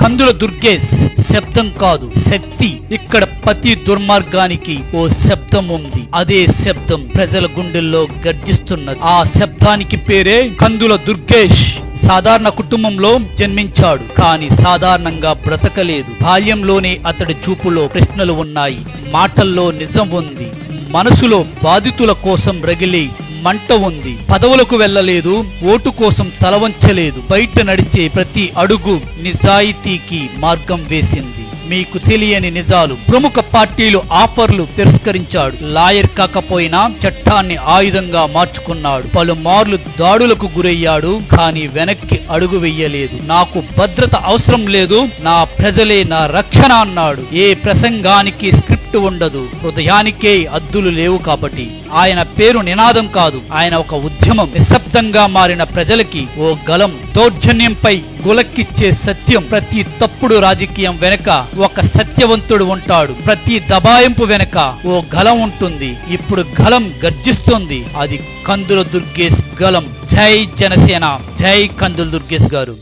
కందుల దుర్గేష్ శబ్దం కాదు, శక్తి. ఇక్కడ ప్రతి దుర్మార్గానికి ఓ శబ్దం ఉంది. అదే శబ్దం ప్రజల గుండెల్లో గర్జిస్తున్నది. ఆ శబ్దానికి పేరే కందుల దుర్గేష్. సాధారణ కుటుంబంలో జన్మించాడు, కానీ సాధారణంగా బ్రతకలేదు. బాల్యంలోనే అతడి చూపులో ప్రశ్నలు ఉన్నాయి, మాటల్లో నిజం ఉంది, మనసులో బాధితుల కోసం రగిలే మంట ఉంది. పదవులకు వెళ్ళలేదు, ఓటు కోసం తలవంచలేదు. బయట నడిచే ప్రతి అడుగు నిజాయితీకి మార్గం వేసింది. మీకు తెలియని నిజాలు. ప్రముఖ పార్టీలు ఆఫర్లు తిరస్కరించాడు. లాయర్ కాకపోయినా చట్టాన్ని ఆయుధంగా మార్చుకున్నాడు. పలుమార్లు దాడులకు గురయ్యాడు, కానీ వెనక్కి అడుగు వెయ్యలేదు. నాకు భద్రత అవసరం లేదు, నా ప్రజలే నా రక్షణ అన్నాడు. ఏ ప్రసంగానికి స్క్రిప్ట్ ఉండదు, హృదయానికే అద్దులు లేవు. కాబట్టి ఆయన పేరు నినాదం కాదు, ఆయన ఒక ఉద్యమం. నిశ్శబ్దంగా మారిన ప్రజలకి ఓ గలం. దౌర్జన్యంపై గులక్కిచ్చే సత్యం. ప్రతి తప్పుడు రాజకీయం వెనక ఒక సత్యవంతుడు ఉంటాడు. ప్రతి దబాయింపు వెనక ఓ గలం ఉంటుంది. ఇప్పుడు గలం గర్జిస్తుంది. అది కందుల దుర్గేష్ గలం. జై జనసేన, జై కందుల దుర్గేష్ గారు.